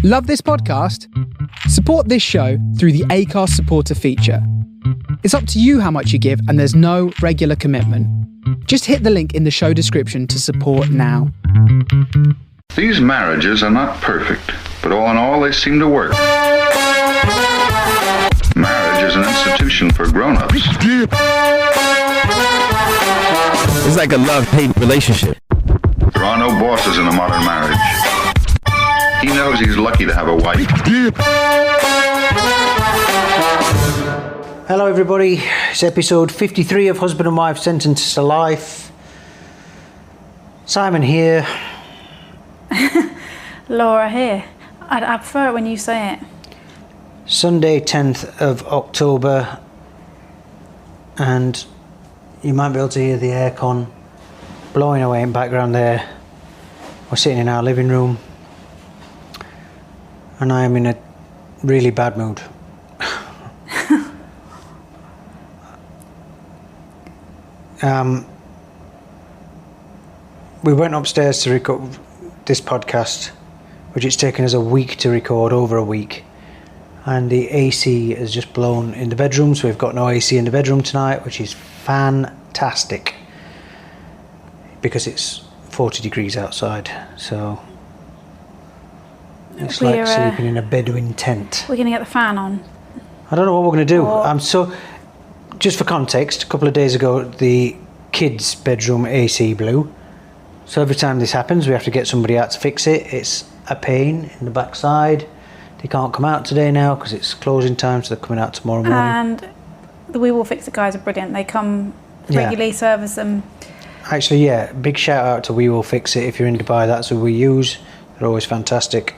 Love this podcast? Support this show through the Acast supporter feature. It's up to you how much you give, and there's no regular commitment. Just hit the link in the show description to support now. These marriages are not perfect, but all in all, they seem to work. Marriage is an institution for grown-ups. It's like a love-hate relationship. There are no bosses in a modern marriage. He knows he's lucky to have a wife. Hello everybody, it's episode 53 of Husband and Wife Sentenced to Life. Simon here. Lorra here. I prefer it when you say it. Sunday 10th of October, and you might be able to hear the aircon blowing away in the background there. We're sitting in our living room and I am in a really bad mood. We went upstairs to record this podcast, which it's taken us a week to record, over a week, and the AC has just blown in the bedroom, so we've got no AC in the bedroom tonight, which is fantastic because it's 40 degrees outside, so it's like sleeping in a Bedouin tent. We're going to get the fan on. I don't know what we're going to do. Just for context, a couple of days ago the kids' bedroom AC blew. So every time this happens, we have to get somebody out to fix it. It's a pain in the backside. They can't come out today now because it's closing time, so they're coming out tomorrow morning. And the We Will Fix It guys are brilliant. They come regularly, service them. Actually, yeah, big shout out to We Will Fix It. If you're in Dubai, that's who we use. They're always fantastic.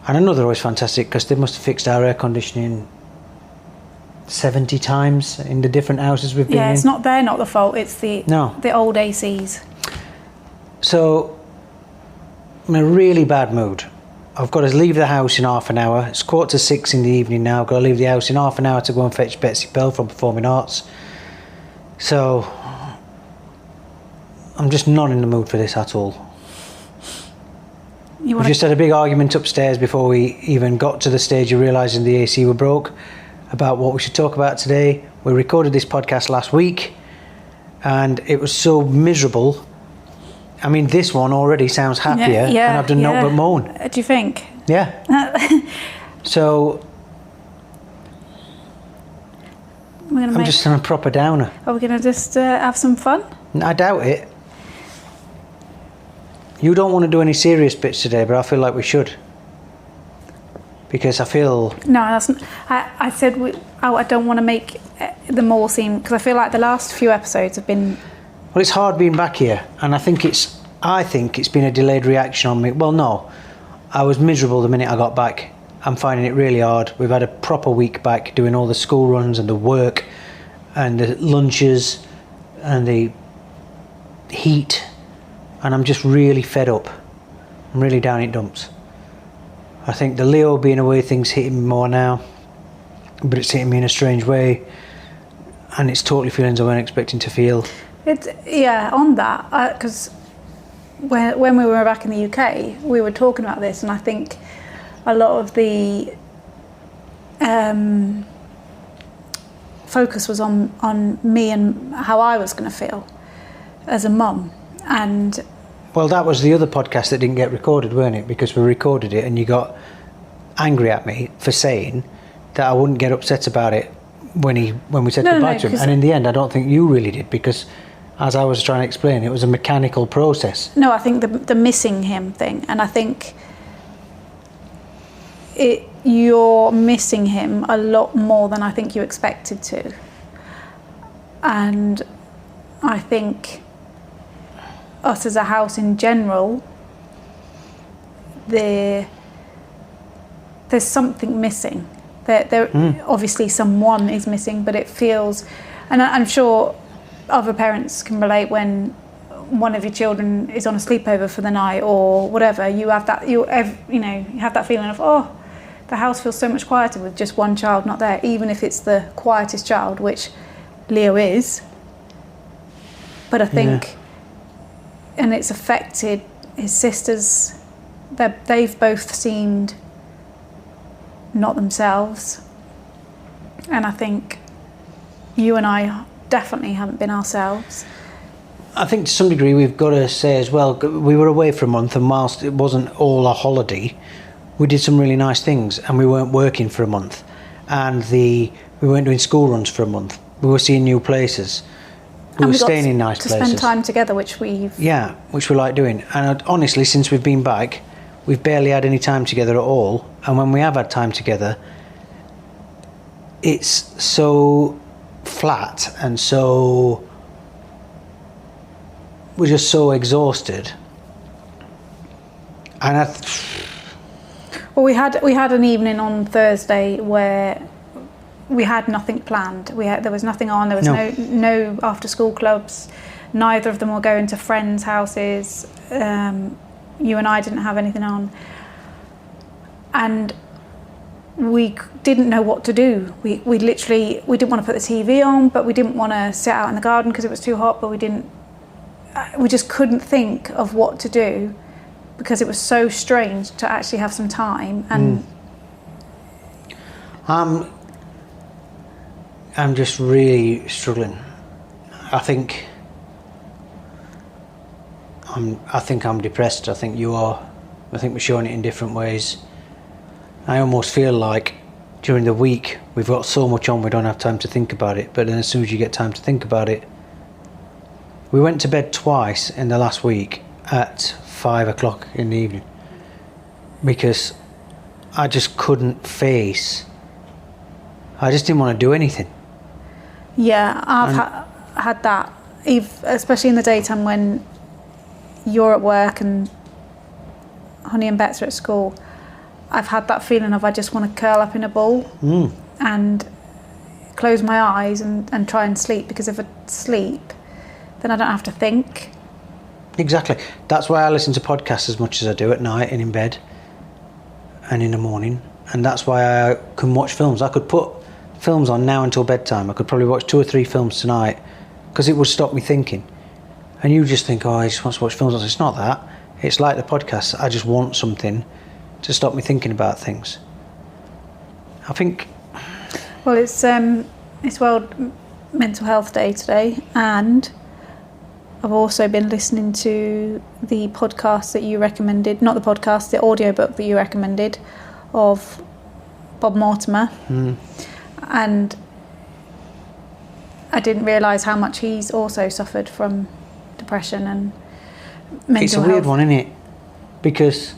And I know they're always fantastic because they must have fixed our air conditioning 70 times in the different houses we've been in. Yeah, it's not they're not the fault, it's the old ACs. So, I'm in a really bad mood. I've got to leave the house in half an hour. It's 5:45 in the evening now. I've got to leave the house in half an hour to go and fetch Betsy Bell from Performing Arts. So, I'm just not in the mood for this at all. We just had a big argument upstairs before we even got to the stage of realising the AC were broke about what we should talk about today. We recorded this podcast last week and it was so miserable. I mean, this one already sounds happier and I've done nothing but moan. Do you think? Yeah. So, I'm just in a proper downer. Are we going to just have some fun? I doubt it. You don't want to do any serious bits today, but I feel like we should. Because I feel... No, that's not... I said I don't want to make them all seem... Because I feel like the last few episodes have been... Well, it's hard being back here, and I think it's been a delayed reaction on me. Well, no. I was miserable the minute I got back. I'm finding it really hard. We've had a proper week back doing all the school runs and the work and the lunches and the heat. And I'm just really fed up. I'm really down in dumps. I think the Leo being away thing's hitting me more now, but it's hitting me in a strange way, and it's totally feelings I weren't expecting to feel. On that, because when we were back in the UK, we were talking about this, and I think a lot of the focus was on me and how I was going to feel as a mum. And well, that was the other podcast that didn't get recorded, weren't it? Because we recorded it and you got angry at me for saying that I wouldn't get upset about it when we said goodbye to him. And in the end, I don't think you really did, because as I was trying to explain, it was a mechanical process. No, I think the missing him thing, and I think you're missing him a lot more than I think you expected to. And I think us as a house in general, there's something missing. Obviously someone is missing, but it feels, and I'm sure other parents can relate, when one of your children is on a sleepover for the night or whatever, you have that feeling of, oh, the house feels so much quieter with just one child not there, even if it's the quietest child, which Leo is. But I think, and it's affected his sisters. They've both seemed not themselves. And I think you and I definitely haven't been ourselves. I think to some degree we've got to say as well, we were away for a month, and whilst it wasn't all a holiday, we did some really nice things, and we weren't working for a month, and we weren't doing school runs for a month. We were seeing new places. We were staying in nice places. To spend time together, which we like doing. And honestly, since we've been back, we've barely had any time together at all. And when we have had time together, it's so flat and so... we're just so exhausted. And well, we had an evening on Thursday where we had nothing planned. There was nothing on. There was no after school clubs. Neither of them were going to friends' houses. You and I didn't have anything on, and we didn't know what to do. We didn't want to put the TV on, but we didn't want to sit out in the garden because it was too hot. But we just couldn't think of what to do because it was so strange to actually have some time. And I'm just really struggling. I think I'm depressed. I think you are. I think we're showing it in different ways. I almost feel like during the week we've got so much on we don't have time to think about it, but then as soon as you get time to think about it, we went to bed twice in the last week at 5 o'clock in the evening because I just couldn't face. I just didn't want to do anything. Yeah, I've had that, especially in the daytime when you're at work and Honey and Bets are at school. I've had that feeling of I just want to curl up in a ball and close my eyes and try and sleep, because if I sleep, then I don't have to think. Exactly. That's why I listen to podcasts as much as I do at night and in bed and in the morning. And that's why I can watch films. I could put films on now until bedtime. I could probably watch 2 or 3 films tonight because it would stop me thinking. And you just think, oh, I just want to watch films. It's not that. It's like the podcast. I just want something to stop me thinking about things. I think... Well, it's World Mental Health Day today, and I've also been listening to the podcast that you recommended, not the podcast, the audiobook that you recommended of Bob Mortimer. And I didn't realise how much he's also suffered from depression and mental health. It's a weird one, isn't it? Because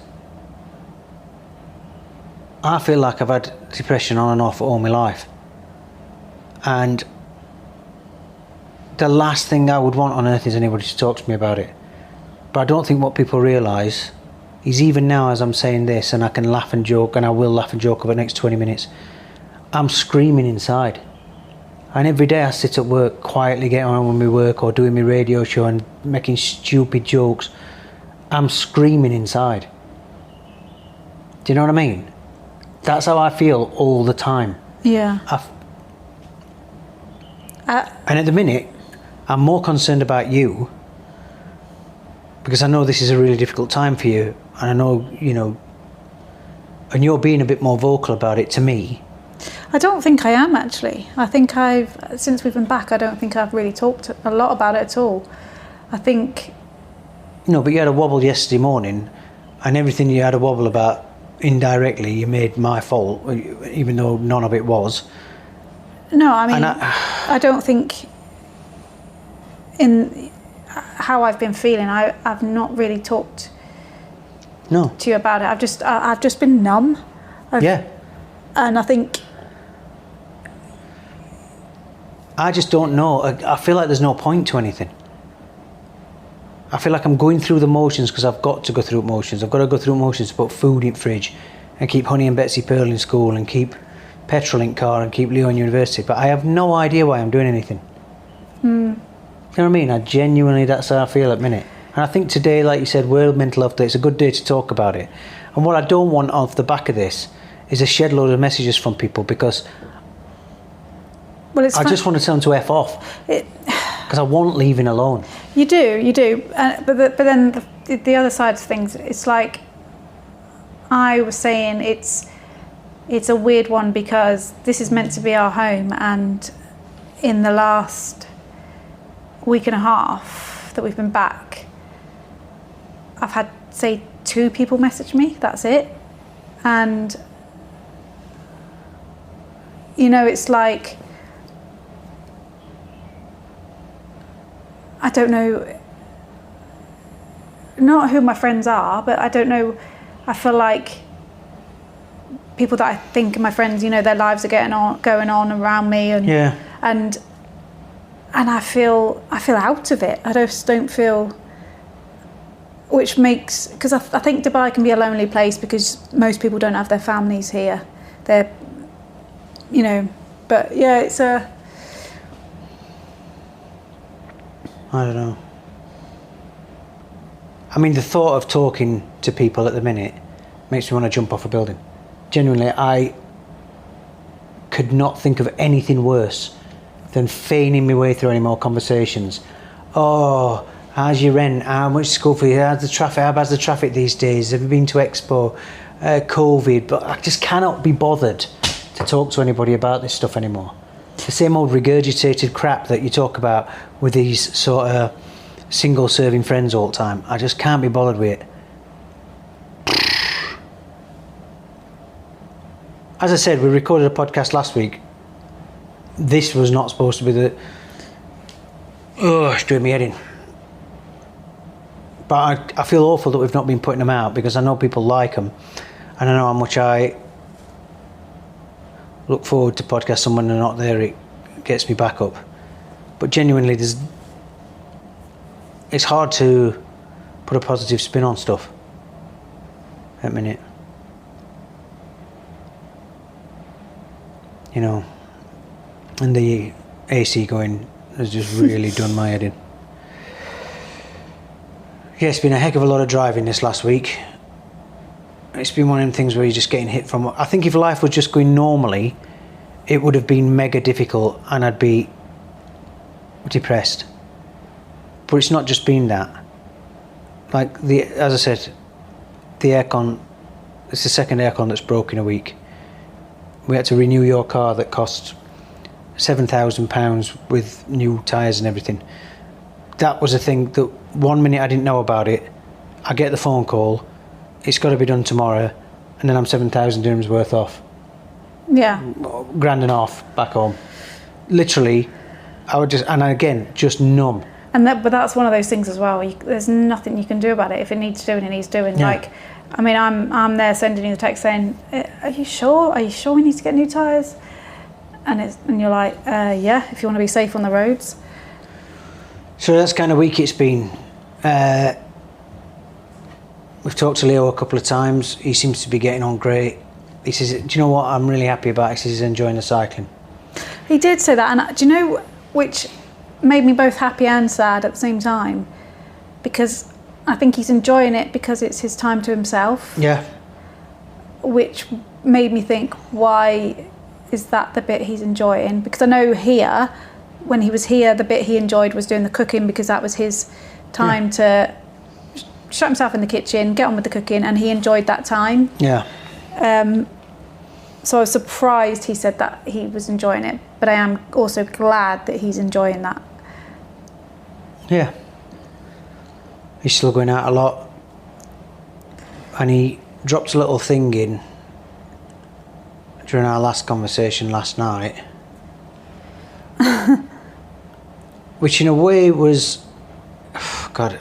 I feel like I've had depression on and off all my life. And the last thing I would want on earth is anybody to talk to me about it. But I don't think what people realise is, even now as I'm saying this, and I can laugh and joke, and I will laugh and joke over the next 20 minutes, I'm screaming inside. And every day I sit at work quietly getting on with my work or doing my radio show and making stupid jokes. I'm screaming inside. Do you know what I mean? That's how I feel all the time. Yeah. And at the minute, I'm more concerned about you, because I know this is a really difficult time for you, and I know, and you're being a bit more vocal about it to me. I don't think I am, actually. I think since we've been back, I don't think I've really talked a lot about it at all. I think... No, but you had a wobble yesterday morning, and everything you had a wobble about, indirectly, you made my fault, even though none of it was. No, I mean, I don't think in how I've been feeling, I've not really talked to you about it. I've just been numb. And I think... I just don't know. I feel like there's no point to anything. I feel like I'm going through the motions because I've got to go through motions. I've got to go through motions to put food in fridge and keep Honey and Betsy Pearl in school and keep petrol in car and keep Leo in university. But I have no idea why I'm doing anything. You know what I mean? That's how I feel at the minute. And I think today, like you said, World Mental Health Day, it's a good day to talk about it. And what I don't want off the back of this is a shed load of messages from people, because I just want to tell them to F off. Because I want leaving alone. You do. But then the other side of things, it's like I was saying, it's a weird one because this is meant to be our home, and in the last week and a half that we've been back, I've had, say, 2 people message me, that's it. And, you know, it's like, I don't know, not who my friends are, but I don't know, I feel like people that I think are my friends, you know, their lives are going on around me, and Yeah. and I feel out of it. I just don't feel, which makes, because I think Dubai can be a lonely place because most people don't have their families here. They're, you know, but yeah, it's a, I don't know. I mean, the thought of talking to people at the minute makes me want to jump off a building. Genuinely, I could not think of anything worse than feigning my way through any more conversations. Oh, how's your rent? How much school for you? How's the traffic? How bad's the traffic these days? Have you been to Expo? COVID? But I just cannot be bothered to talk to anybody about this stuff anymore. The same old regurgitated crap that you talk about with these sort of single serving friends all the time. I just can't be bothered with it. As I said, we recorded a podcast last week. This was not supposed to be the... Oh, it's doing me head in. But I feel awful that we've not been putting them out because I know people like them. And I know how much I look forward to podcast someone and not there. It gets me back up. But genuinely, it's hard to put a positive spin on stuff at the minute. You know, and the AC going has just really done my head in. Yeah, it's been a heck of a lot of driving this last week. It's been one of them things where you're just getting hit from... I think if life was just going normally, it would have been mega difficult and I'd be depressed. But it's not just been that. Like, as I said, the aircon, it's the second aircon that's broke in a week. We had to renew your car that cost £7,000 with new tyres and everything. That was a thing that 1 minute I didn't know about it. I get the phone call, it's got to be done tomorrow, and then I'm 7,000 dirhams worth off. yeah. Grand and off, back home. Literally, I would just, and again, just numb. And but that's one of those things as well. There's nothing you can do about it. If it needs doing, it needs doing. Yeah. Like, I mean, I'm there sending you the text saying, "Are you sure? Are you sure we need to get new tyres?" And you're like, "Yeah, if you want to be safe on the roads." So that's kind of week it's been. We've talked to Leo a couple of times. He seems to be getting on great. He says, "Do you know what I'm really happy about?" He says he's enjoying the cycling. He did say that, and do you know which made me both happy and sad at the same time? Because I think he's enjoying it because it's his time to himself. Yeah. Which made me think, why is that the bit he's enjoying? Because I know here, when he was here, the bit he enjoyed was doing the cooking because that was his time to shut himself in the kitchen, get on with the cooking, and he enjoyed that time. Yeah. So I was surprised he said that he was enjoying it, but I am also glad that he's enjoying that. Yeah. He's still going out a lot. And he dropped a little thing in during our last conversation last night. Which in a way was... God,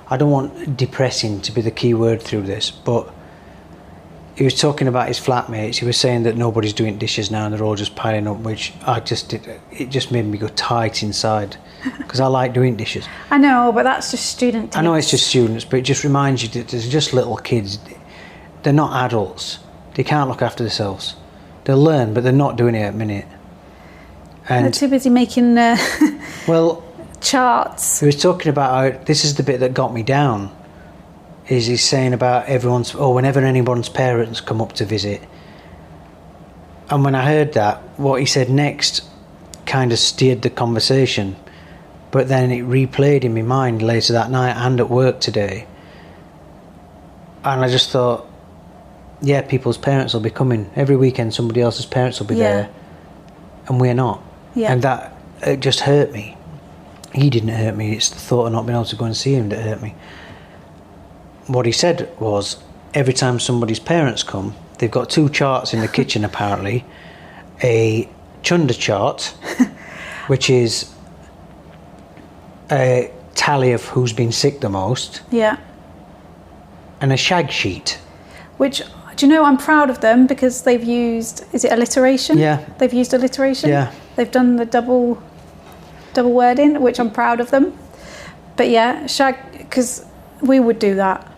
I don't want depressing to be the key word through this, but he was talking about his flatmates. He was saying that nobody's doing dishes now and they're all just piling up, which it just made me go tight inside because I like doing dishes. I know, but that's just student tips. I know it's just students, but it just reminds you that there's just little kids. They're not adults. They can't look after themselves. They'll learn, but they're not doing it at a minute. And they're too busy making well, charts. he was talking about how this is the bit that got me down. He's saying about whenever anyone's parents come up to visit. And when I heard that, what he said next kind of steered the conversation, but then it replayed in my mind later that night and at work today. And I just thought, yeah, people's parents will be coming every weekend. Somebody else's parents will be there, and we're not. Yeah. And that it just hurt me. He didn't hurt me. It's the thought of not being able to go and see him that hurt me. What he said was, every time somebody's parents come, they've got 2 charts in the kitchen apparently. A Chunder chart, which is a tally of who's been sick the most, Yeah. and a Shag sheet. Which, do you know, I'm proud of them because they've used, is it alliteration? Yeah. They've used alliteration. Yeah. They've done the double wording, which I'm proud of them. But yeah, Shag, because we would do that.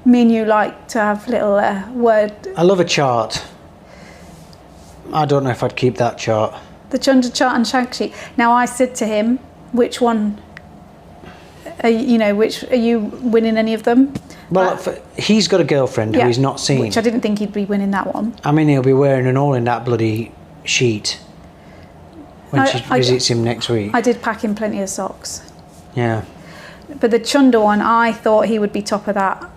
Me and you like to have little word. I love a chart. I don't know if I'd keep that chart. The Chunder chart and Shag sheet. Now I said to him, which one, are you winning any of them? Well, he's got a girlfriend who he's not seen. Which I didn't think he'd be winning that one. I mean, he'll be wearing an all in that bloody sheet when she visits him next week. I did pack him plenty of socks. Yeah. But the Chunder one, I thought he would be top of that.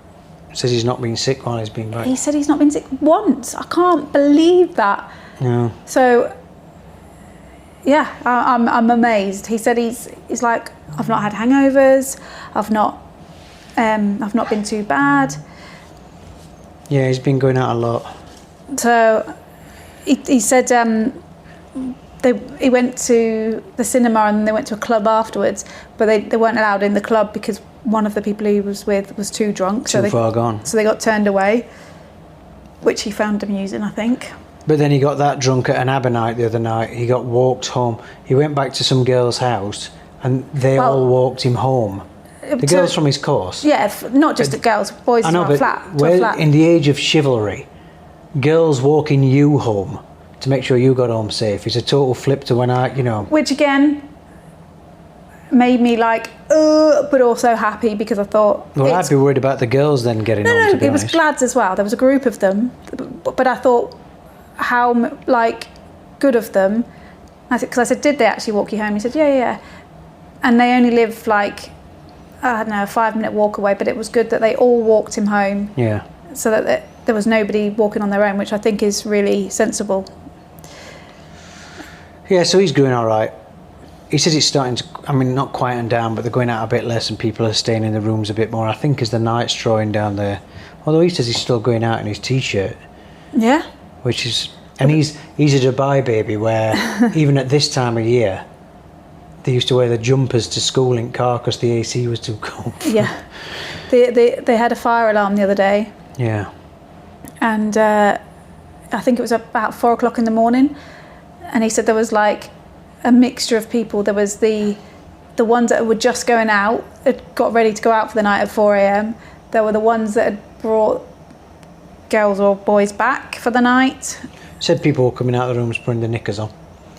Says he's not been sick while he's been back. He said he's not been sick once. I can't believe that. No. So, yeah, I'm amazed. He said he's like, I've not had hangovers. I've not been too bad. Yeah, he's been going out a lot. So, he said he went to the cinema and they went to a club afterwards, but they weren't allowed in the club because one of the people he was with was too drunk. Too far gone. So they got turned away, which he found amusing, I think. But then he got that drunk at an ABBA night the other night. He got walked home. He went back to some girl's house and they all walked him home. The girls from his course. Yeah, not just the girls, boys I know, to a flat. In the age of chivalry, girls walking you home to make sure you got home safe is a total flip to when Which again made me like, but also happy because I thought... Well, I'd be worried about the girls then getting home, to be it was honest. lads as well. There was a group of them. But I thought, how, good of them. Because I said, did they actually walk you home? He said, yeah. And they only live, I don't know, a 5-minute walk away, but it was good that they all walked him home. Yeah. So that there was nobody walking on their own, which I think is really sensible. Yeah, so he's doing all right. He says it's starting to, not quieting down, but they're going out a bit less and people are staying in the rooms a bit more. I think as the night's drawing down there. Although he says he's still going out in his T-shirt. Yeah. Which is, and he's a Dubai baby where even at this time of year, they used to wear the jumpers to school in car because the AC was too cold. Yeah. They had a fire alarm the other day. Yeah. And I think it was about 4 o'clock in the morning. And he said there was a mixture of people. There was the ones that were just going out, had got ready to go out for the night at 4 a.m. There were the ones that had brought girls or boys back for the night. Said people were coming out of the rooms putting their knickers on.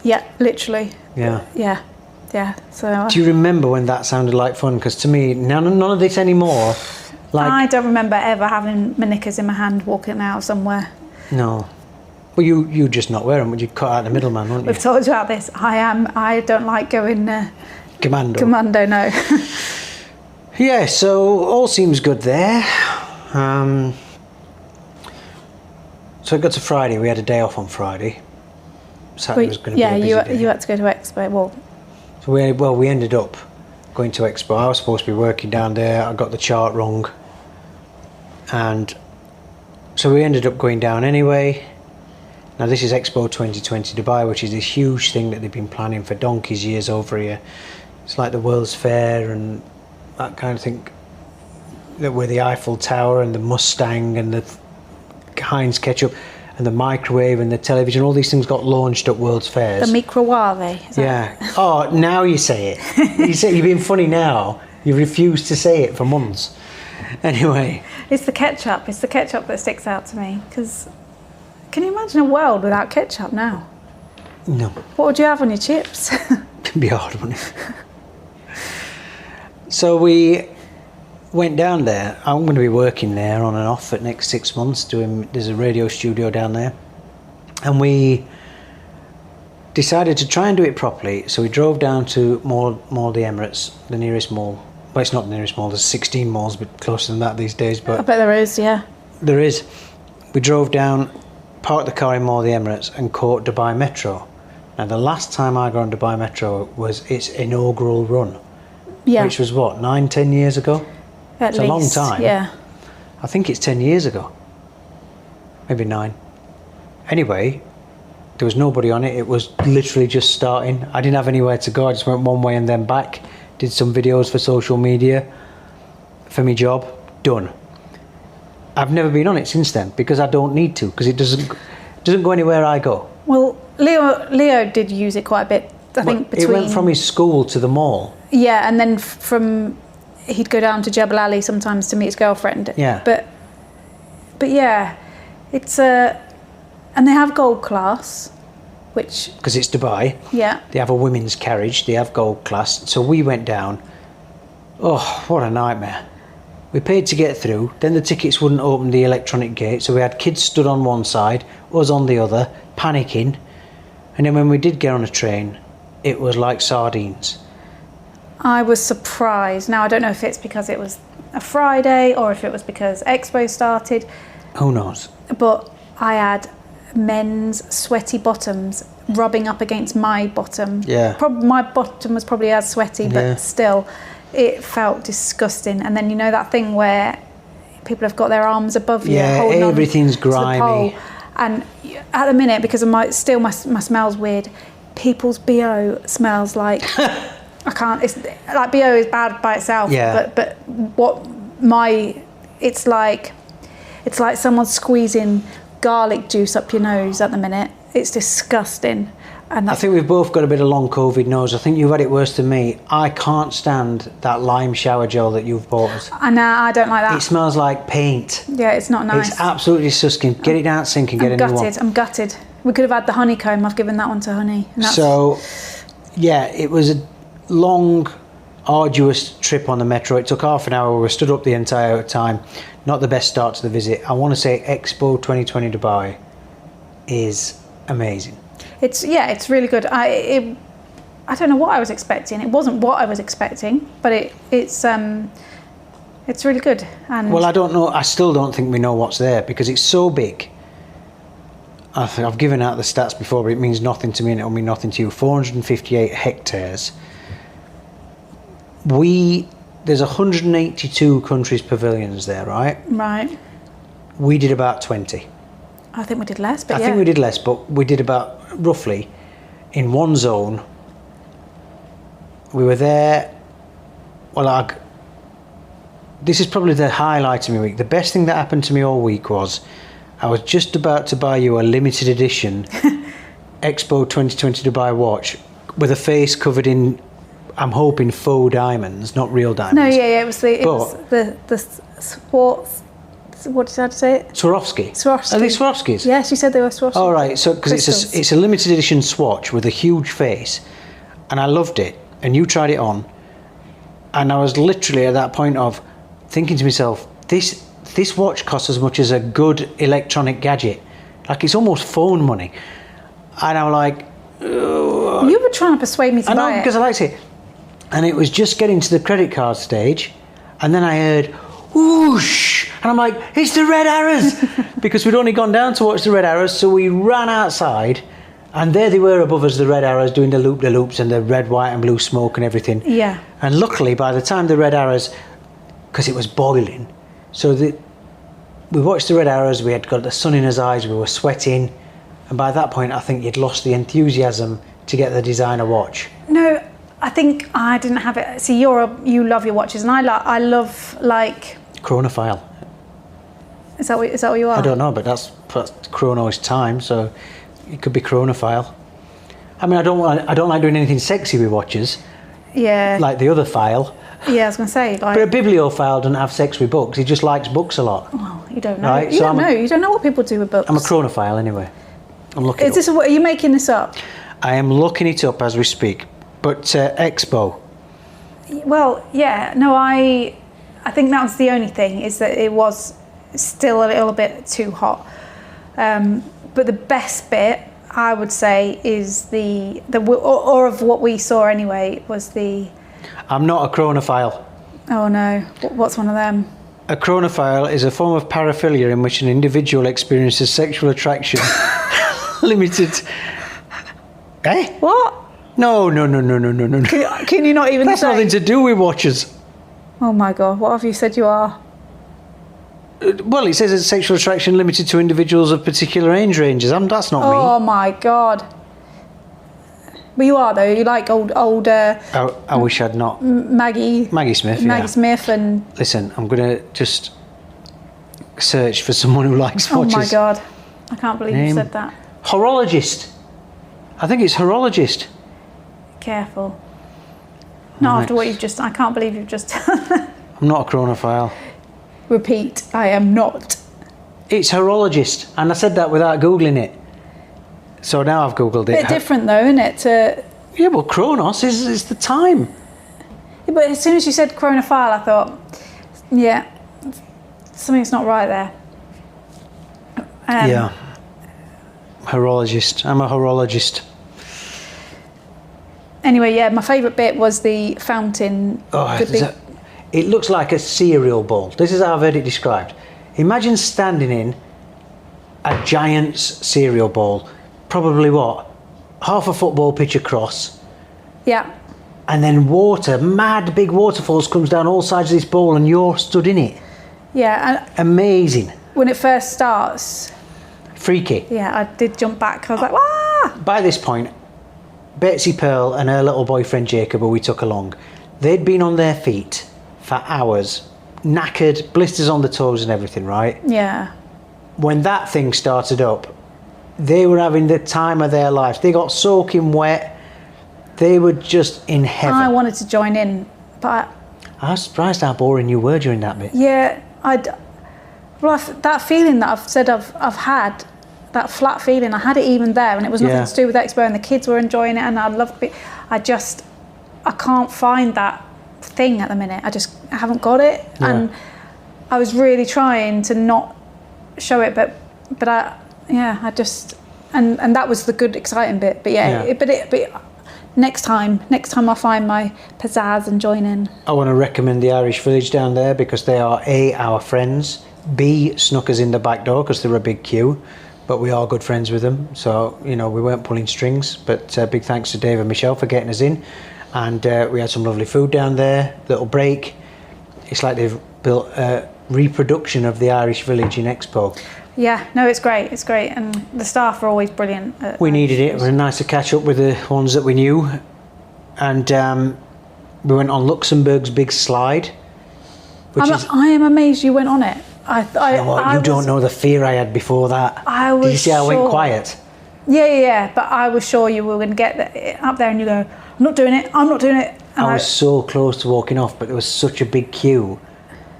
Yeah, literally. Yeah. Yeah. So. Do you remember when that sounded like fun? Because to me, none of this anymore. I don't remember ever having my knickers in my hand walking out somewhere. No. Well, you just not wear them. Would you cut out the middleman, wouldn't you? We've told you about this. I don't like going commando, no. Yeah, so all seems good there. So it got to Friday. We had a day off on Friday. Saturday was going to be a busy day. You had to go to Expo. Well, so we ended up going to Expo. I was supposed to be working down there. I got the chart wrong, and so we ended up going down anyway. Now this is Expo 2020 Dubai, which is this huge thing that they've been planning for donkey's years over here. It's like the World's Fair and that kind of thing. Where the Eiffel Tower and the Mustang and the Heinz ketchup and the microwave and the television, all these things got launched at World's Fairs. The microwave. Yeah. Oh, now you say it. You're being funny now. You refused to say it for months. Anyway. It's the ketchup. It's the ketchup that sticks out to me. Because can you imagine a world without ketchup now? No. What would you have on your chips? It'd be hard, wouldn't it? So we went down there. I'm going to be working there on and off for the next 6 months. There's a radio studio down there. And we decided to try and do it properly. So we drove down to Mall of the Emirates, the nearest mall. Well, it's not the nearest mall. There's 16 malls, but closer than that these days. But I bet there is, yeah. There is. we drove down, parked the car in Mall of the Emirates and caught Dubai Metro. Now, the last time I got on Dubai Metro was its inaugural run, which was what, 9-10 years ago? At It's least, a long time. Yeah. I think it's 10 years ago. Maybe 9. Anyway, there was nobody on it. It was literally just starting. I didn't have anywhere to go. I just went one way and then back. Did some videos for social media. For my job. Done. I've never been on it since then because I don't need to, because it doesn't go anywhere I go. Well, Leo did use it quite a bit. I think between... It went from his school to the mall. Yeah, and then he'd go down to Jebel Ali sometimes to meet his girlfriend. Yeah. But yeah, it's and they have gold class, which... Because it's Dubai. Yeah. They have a women's carriage. They have gold class. So we went down. Oh, what a nightmare. We paid to get through. Then the tickets wouldn't open the electronic gate. So we had kids stood on one side, us on the other, panicking. And then when we did get on a train, it was like sardines. I was surprised. Now, I don't know if it's because it was a Friday or if it was because Expo started. Who knows? But I had men's sweaty bottoms rubbing up against my bottom. Yeah. My bottom was probably as sweaty, but still, it felt disgusting. And then you know that thing where people have got their arms above you, holding on everything's to the grimy. pole. And at the minute, because of my smell's weird, people's BO smells like I can't. It's like BO is bad by itself. Yeah. But it's like someone's squeezing garlic juice up your nose at the minute. It's disgusting. And I think we've both got a bit of long COVID nose. I think you've had it worse than me. I can't stand that lime shower gel that you've bought us. I don't like that. It smells like paint. Yeah, it's not nice. It's absolutely disgusting. Get it down the sink and get a new one. I'm gutted. We could have had the honeycomb. I've given that one to Honey. So, yeah, it was a long, arduous trip on the metro. It took half an hour. We were stood up the entire time. Not the best start to the visit. I want to say Expo 2020 Dubai is amazing. It's really good. I don't know what I was expecting. It wasn't what I was expecting, but it's really good. And well, I don't know. I still don't think we know what's there because it's so big. I've given out the stats before, but it means nothing to me and it'll mean nothing to you. 458 hectares. There's 182 countries' pavilions there, right? Right. We did about 20. I think we did less, but I think we did less, but we did about roughly in one zone. We were there. Well, this is probably the highlight of my week. The best thing that happened to me all week was I was just about to buy you a limited edition Expo 2020 Dubai watch with a face covered in, I'm hoping, faux diamonds, not real diamonds. No, yeah, it was the sports. What did I say? It? Swarovski. Swarovski. Are they Swarovskis? Yes, you said they were Swarovski. All right, so because it's a limited edition swatch with a huge face, and I loved it. And you tried it on, and I was literally at that point of thinking to myself, this watch costs as much as a good electronic gadget, like it's almost phone money. And I'm like, ugh. You were trying to persuade me to buy it. Because I liked it, and it was just getting to the credit card stage, and then I heard whoosh, and I'm like, it's the red arrows, because we'd only gone down to watch the red arrows, so we ran outside, and there they were above us, the red arrows, doing the loop-de-loops and the red, white and blue smoke and everything. Yeah. And luckily, by the time the red arrows, because it was boiling, so we watched the red arrows, we had got the sun in his eyes, we were sweating, and by that point, I think you'd lost the enthusiasm to get the designer watch. No, I think I didn't have it. See, you love your watches, and I love like Chronophile. Is that what you are? I don't know, but that's chrono is time, so it could be chronophile. I mean, I don't like doing anything sexy with watches. Yeah. Like the other file. Yeah, I was going to say. Like, but a bibliophile doesn't have sex with books. He just likes books a lot. Well, you don't know. Right? You don't know. You don't know what people do with books. I'm a chronophile anyway. I'm looking. Are you making this up? I am looking it up as we speak. But Expo. Well, yeah. No, I think that was the only thing, is that it was still a little bit too hot. But the best bit, I would say, is or of what we saw anyway, was the... I'm not a chronophile. Oh no, what's one of them? A chronophile is a form of paraphilia in which an individual experiences sexual attraction limited. Eh? What? No. Can you not even That's say? nothing to do with watchers. Oh my God, what have you said you are? Well, it says it's sexual attraction limited to individuals of particular age ranges. That's not Oh me. my God. But you are though, you like older I wish I'd not. Maggie Smith, yeah. Smith and... Listen, I'm going to just search for someone who likes Oh watchers. my God, I can't believe you said that. Horologist. I think it's horologist. Careful. Not Right. after what you've just... I can't believe you've just... I'm not a chronophile. Repeat, I am not. It's horologist, and I said that without Googling it. So now I've Googled it. Bit different though, isn't it? Yeah, well, chronos is the time. Yeah, but as soon as you said chronophile, I thought, yeah, something's not right there. Yeah. Horologist. I'm a horologist. Anyway, yeah, my favourite bit was the fountain. It looks like a cereal bowl. This is how I've heard it described. Imagine standing in a giant's cereal bowl, probably half a football pitch across, Yeah. and then water, mad big waterfalls comes down all sides of this bowl and you're stood in it. Yeah, and Amazing. when it first starts, Freaky. yeah, I did jump back. I was like, "Wah!" By this point, Betsy Pearl and her little boyfriend Jacob, who we took along, they'd been on their feet for hours, knackered, blisters on the toes and everything, right? Yeah. When that thing started up, they were having the time of their lives. They got soaking wet. They were just in heaven. I wanted to join in, but I was surprised how boring you were during that bit. yeah, that feeling that I've said I've had, that flat feeling, I had it even there, and it was nothing to do with Expo, and the kids were enjoying it, and I loved it. I can't find that thing at the minute. I haven't got it, and I was really trying to not show it, but I just and that was the good exciting bit. But but next time I'll find my pizzazz and join in. I want to recommend the Irish Village down there because they are A, our friends, B, snuck us in the back door because they were a big queue, but we are good friends with them, so we weren't pulling strings. But big thanks to Dave and Michelle for getting us in, and we had some lovely food down there. Little break. It's like they've built a reproduction of the Irish Village in Expo. Yeah, no, it's great, and the staff are always brilliant. We needed it. It was nice to catch up with the ones that we knew, and we went on Luxembourg's big slide. I am amazed you went on it. You don't know the fear I had before that. Did you see how I went quiet? Yeah, but I was sure you were going to get up there and you go, I'm not doing it. And I was so close to walking off, but there was such a big queue.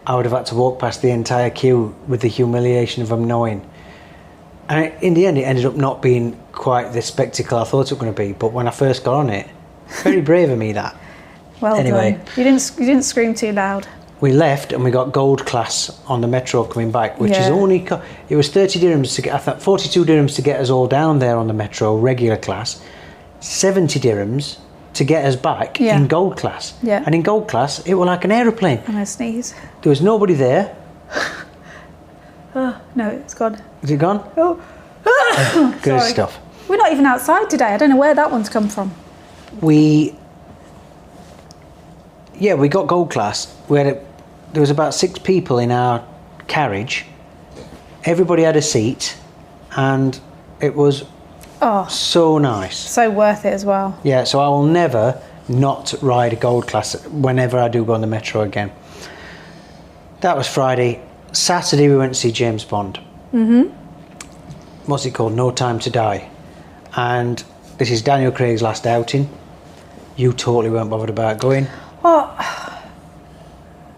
I would have had to walk past the entire queue with the humiliation of them knowing. And in the end, it ended up not being quite the spectacle I thought it was going to be. But when I first got on it, very brave of me that. Well anyway, done. You didn't scream too loud. We left and we got gold class on the metro coming back, which is only it was 30 dirhams to get. I thought 42 dirhams to get us all down there on the metro regular class, 70 dirhams to get us back in gold class. Yeah. And in gold class, it was like an aeroplane. And I sneeze. There was nobody there. Oh, no, it's gone. Is it gone? Oh. Good Sorry. stuff. We're not even outside today. I don't know where that one's come from. We got gold class. There was about 6 people in our carriage. Everybody had a seat, and it was so nice. So worth it as well. Yeah, so I will never not ride a gold class whenever I do go on the metro again. That was Friday. Saturday we went to see James Bond. Mm-hmm. What's it called? No Time to Die. And this is Daniel Craig's last outing. You totally weren't bothered about going.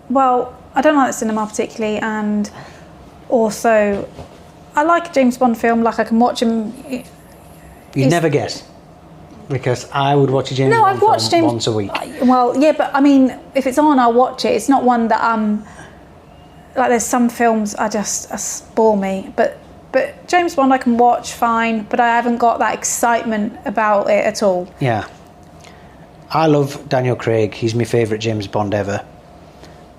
Well, I don't like the cinema particularly, and also I like a James Bond film. Like I can watch him. You'd never guess, because I would watch a James Bond film once a week. Well, yeah, but I mean, if it's on, I'll watch it. It's not one that like there's some films I just bore me, but James Bond I can watch fine, but I haven't got that excitement about it at all. Yeah, I love Daniel Craig. He's my favourite James Bond ever.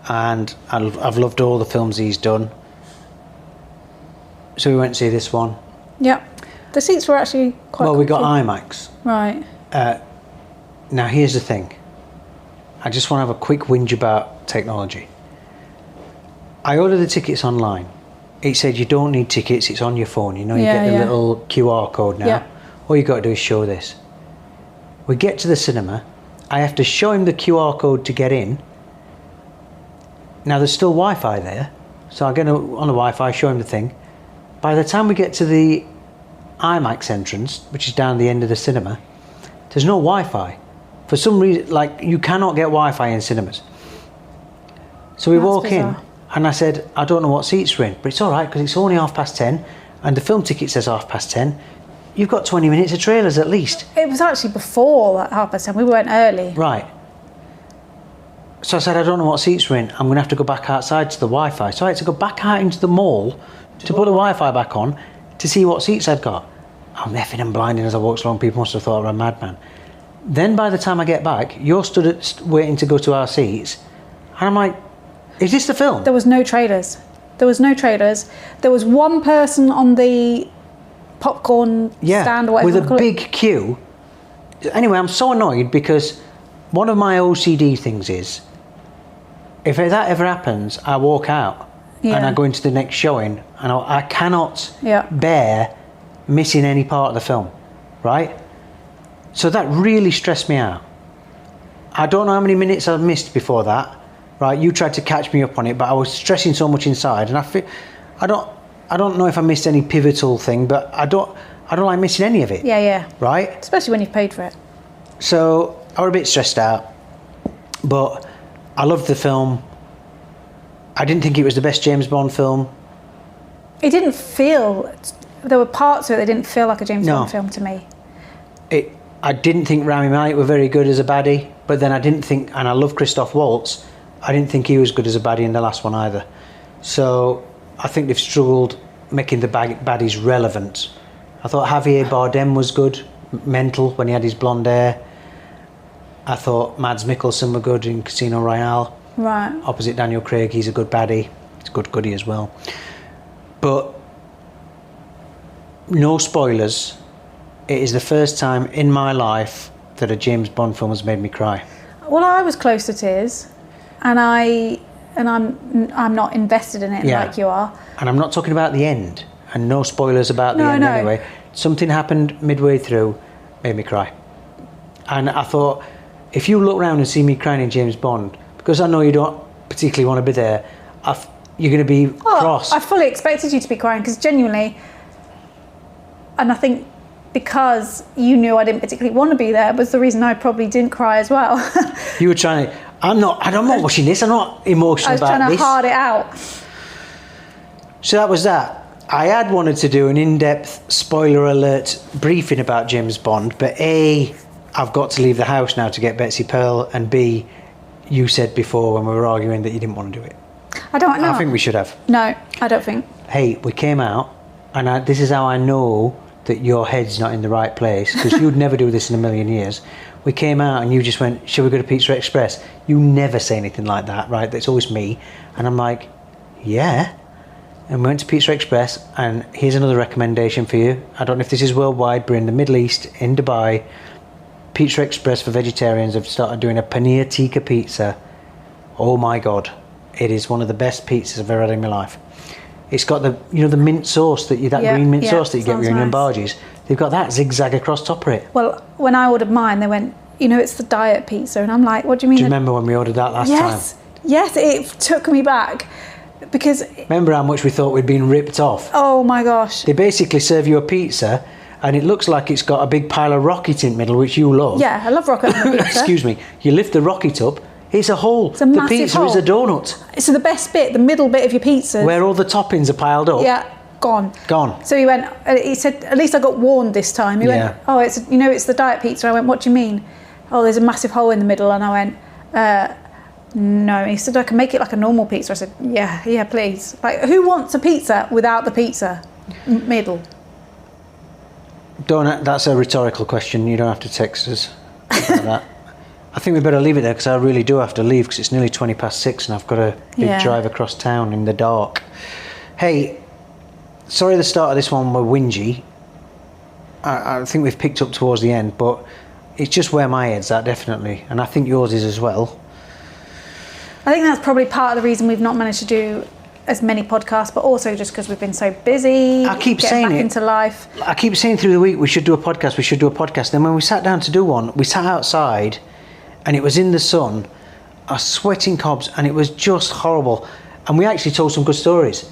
and I've loved all the films he's done. So we went to see this one. Yep. The seats were actually quite Well, we got comfy. IMAX. Right. Now, here's the thing. I just want to have a quick whinge about technology. I ordered the tickets online. It said you don't need tickets, it's on your phone. You know, you get the little QR code now. Yeah. All you got to do is show this. We get to the cinema. I have to show him the QR code to get in. Now, there's still Wi-Fi there. So I get on the Wi-Fi, show him the thing. By the time we get to the IMAX entrance, which is down the end of the cinema, there's no Wi-Fi. For some reason, like, you cannot get Wi-Fi in cinemas. So we walk in, and I said, I don't know what seats we're in, but it's all right because it's only 10:30, and the film ticket says 10:30. You've got 20 minutes of trailers at least. It was actually before that 10:30. We went early. Right. So I said, I don't know what seats we're in. I'm going to have to go back outside to the Wi-Fi. So I had to go back out into the mall to put the Wi-Fi back on to see what seats I'd got. I'm effing and blinding as I walked along. People must have thought I was a madman. Then by the time I get back, you're stood waiting to go to our seats. And I'm like, is this the film? There was no trailers. There was one person on the popcorn stand or whatever. with a big queue. Anyway, I'm so annoyed because one of my OCD things is, if that ever happens, I walk out and I go into the next showing, and I cannot bear missing any part of the film, right? So that really stressed me out. I don't know how many minutes I've missed before that, right? You tried to catch me up on it, but I was stressing so much inside, and I don't know if I missed any pivotal thing, but I don't like missing any of it. Yeah. Right? Especially when you've paid for it. So I was a bit stressed out, but I loved the film. I didn't think it was the best James Bond film. It didn't feel... There were parts of it that didn't feel like a James Bond film to me. I didn't think Rami Malek were very good as a baddie, but then I didn't think, and I love Christoph Waltz, I didn't think he was good as a baddie in the last one either. So I think they've struggled making the baddies relevant. I thought Javier Bardem was good, mental, when he had his blonde hair. I thought Mads Mikkelsen were good in Casino Royale. Right. Opposite Daniel Craig, he's a good baddie. He's a good goodie as well. But no spoilers. It is the first time in my life that a James Bond film has made me cry. Well, I was close to tears, and I'm not invested in it like you are. And I'm not talking about the end, and no spoilers about the end anyway. Something happened midway through, made me cry. And I thought, if you look around and see me crying in James Bond, because I know you don't particularly want to be there, you're going to be cross. I fully expected you to be crying, because genuinely, and I think because you knew I didn't particularly want to be there was the reason I probably didn't cry as well. You were trying to... I'm not watching this. I'm not emotional about this. I was trying to hard it out. So that was that. I had wanted to do an in-depth spoiler alert briefing about James Bond, but A, I've got to leave the house now to get Betsy Pearl, and B, you said before when we were arguing that you didn't want to do it. I don't know. I think we should have. No, I don't think. Hey, we came out, and this is how I know that your head's not in the right place, because you'd never do this in a million years. We came out and you just went, shall we go to Pizza Express? You never say anything like that, right? It's always me. And I'm like, yeah. And we went to Pizza Express, and here's another recommendation for you. I don't know if this is worldwide, but in the Middle East, in Dubai, Pizza Express for vegetarians have started doing a Paneer Tikka pizza. Oh my God. It is one of the best pizzas I've ever had in my life. It's got the mint sauce, green mint sauce that you get with onion barges. They've got that zigzag across top of it. Well, when I ordered mine, they went, it's the diet pizza. And I'm like, what do you mean? Do you remember when we ordered that last time? Yes, it took me back. Because... Remember how much we thought we'd been ripped off? Oh my gosh. They basically serve you a pizza, and it looks like it's got a big pile of rocket in the middle, which you love. Yeah, I love rocket on the pizza. Excuse me. You lift the rocket up, it's a hole. It's a massive pizza hole. is a donut. So the best bit, the middle bit of your pizza... Where all the toppings are piled up. Yeah, gone. Gone. So he said, at least I got warned this time. He went, oh, it's the diet pizza. I went, what do you mean? Oh, there's a massive hole in the middle. And I went, no. He said, I can make it like a normal pizza. I said, yeah, please. Like, who wants a pizza without the pizza middle? That's a rhetorical question. You don't have to text us about that. I think we better leave it there because I really do have to leave because it's nearly 6:20 and I've got a big Yeah. drive across town in the dark. Hey, sorry the start of this one were whingy. I think we've picked up towards the end, but it's just where my head's at, definitely. And I think yours is as well. I think that's probably part of the reason we've not managed to do as many podcasts, but also just because we've been so busy. I keep getting saying back it. into life. I keep saying through the week we should do a podcast. Then when we sat down to do one, we sat outside and it was in the sun, I was sweating cobs, and it was just horrible. And we actually told some good stories.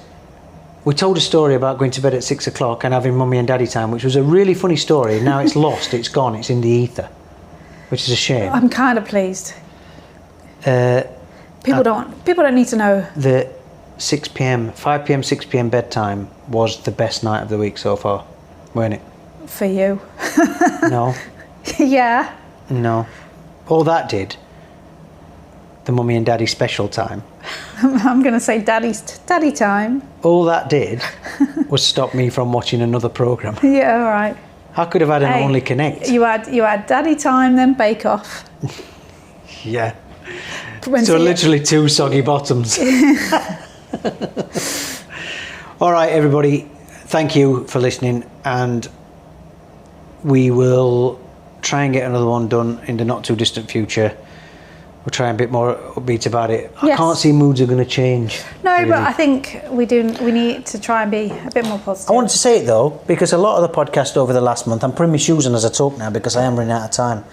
We told a story about going to bed at 6 o'clock and having mummy and daddy time, which was a really funny story. Now it's lost, it's gone, it's in the ether, which is a shame. I'm kind of pleased. People don't need to know. The 6 p.m, 5 p.m, 6 p.m. bedtime was the best night of the week so far, weren't it? For you. No, Yeah. no. All that did, the mummy and daddy special time, I'm going to say daddy time. all that did was stop me from watching another programme. Yeah, all right. I could have had an Hey, Only Connect. You had daddy time, then Bake Off. Yeah. When So you- literally 2 soggy bottoms. All right, everybody. Thank you for listening, and we will try and get another one done in the not too distant future. We'll try and be a bit more upbeat about it. I Yes. can't see moods are going to change. No, really. but I think we need to try and be a bit more positive. I wanted to say it though, because a lot of the podcast over the last month, I'm putting my shoes on as I talk now because I am running out of time.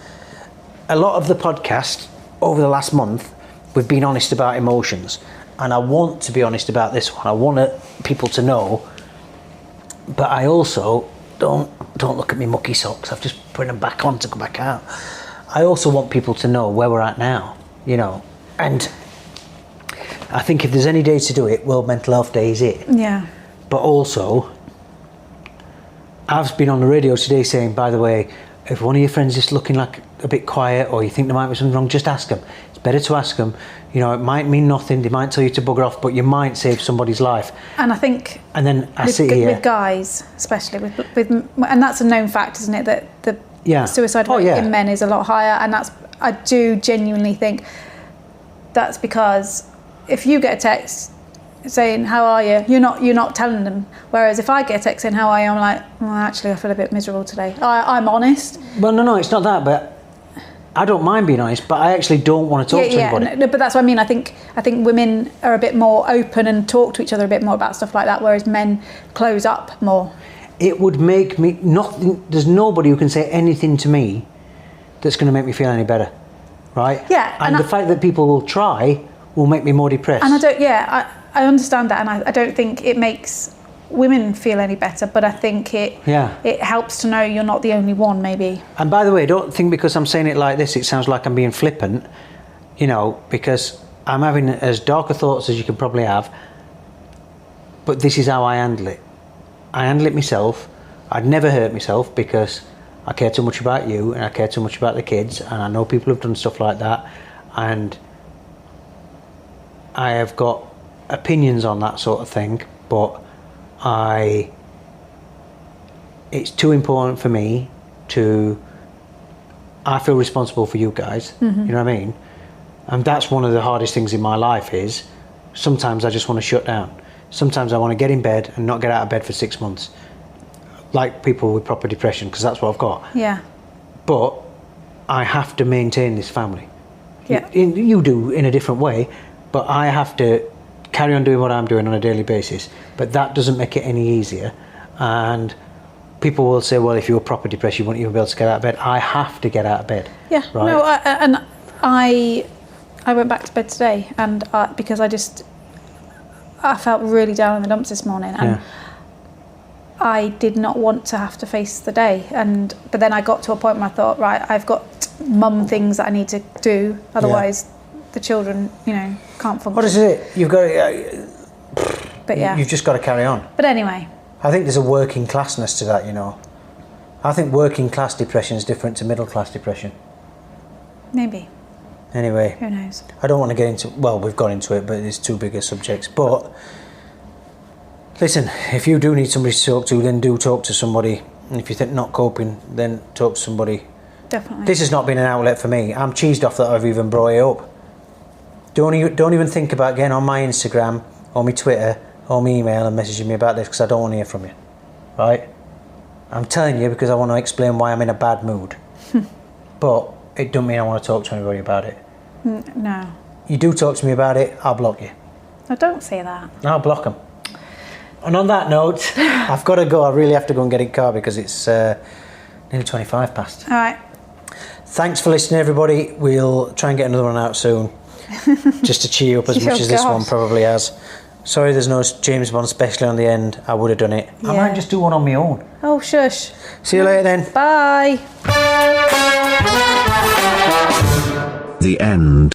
A lot of the podcast over the last month, we've been honest about emotions, and I want to be honest about this one. I want people to know, but I also don't look at me mucky socks. I've just put them back on to go back out. I also want people to know where we're at now, and I think if there's any day to do it, World Mental Health Day is it. Yeah. But also, I've been on the radio today saying, by the way, if one of your friends is looking like a bit quiet or you think there might be something wrong, just ask them. It's better to ask them. It might mean nothing. They might tell you to bugger off, but you might save somebody's life. And I think And then I with, sit here. with guys, especially with, and that's a known fact, isn't it? That the Yeah. suicide Oh, rate yeah. in men is a lot higher, and I do genuinely think that's because if you get a text saying how are you, you're not telling them. Whereas if I get a text saying how are you, I'm like, well, actually I feel a bit miserable today. I'm honest. Well, no, it's not that, but I don't mind being honest, but I actually don't want to talk to anybody. No, but that's what I mean. I think women are a bit more open and talk to each other a bit more about stuff like that, whereas men close up more. It would make me nothing. There's nobody who can say anything to me that's going to make me feel any better, right? Yeah, And the fact that people will try will make me more depressed. And I understand that, and I don't think it makes women feel any better, but I think it helps to know you're not the only one, maybe. And by the way, don't think because I'm saying it like this, it sounds like I'm being flippant, because I'm having as darker thoughts as you can probably have, but this is how I handle it. I handle it myself. I'd never hurt myself because I care too much about you and I care too much about the kids, and I know people have done stuff like that, and I have got opinions on that sort of thing, but it's too important for me I feel responsible for you guys, you know what I mean? And that's one of the hardest things in my life is sometimes I just want to shut down. Sometimes I want to get in bed and not get out of bed for 6 months. Like people with proper depression, because that's what I've got. Yeah. But I have to maintain this family. Yeah. You do in a different way, but I have to carry on doing what I'm doing on a daily basis. But that doesn't make it any easier. And people will say, well, if you were proper depressed, you wouldn't even be able to get out of bed. I have to get out of bed. Yeah. Right? No, I went back to bed today, and because I felt really down in the dumps this morning, and I did not want to have to face the day. But then I got to a point where I thought, right, I've got mum things that I need to do, otherwise the children, can't function. What is it? You've got But yeah. You've just got to carry on. But anyway. I think there's a working classness to that, I think working class depression is different to middle class depression. Maybe. Anyway. Who knows? I don't want to get into, we've got into it, but it's too big a subjects. But listen, if you do need somebody to talk to, then do talk to somebody. And if you think not coping, then talk to somebody. Definitely. This has not been an outlet for me. I'm cheesed off that I've even brought it up. Don't even think about getting on my Instagram or my Twitter or my email and messaging me about this, because I don't want to hear from you. Right? I'm telling you because I want to explain why I'm in a bad mood. But it doesn't mean I want to talk to anybody about it. No. You do talk to me about it, I'll block you. I don't say that. I'll block them. And on that note, I've got to go. I really have to go and get in car because it's nearly 25 past. All right. Thanks for listening, everybody. We'll try and get another one out soon, just to cheer you up as much as this one probably has. Sorry there's no James Bond special on the end. I would have done it. Yeah. I might just do one on my own. Oh, shush. See you later then. Bye. The end.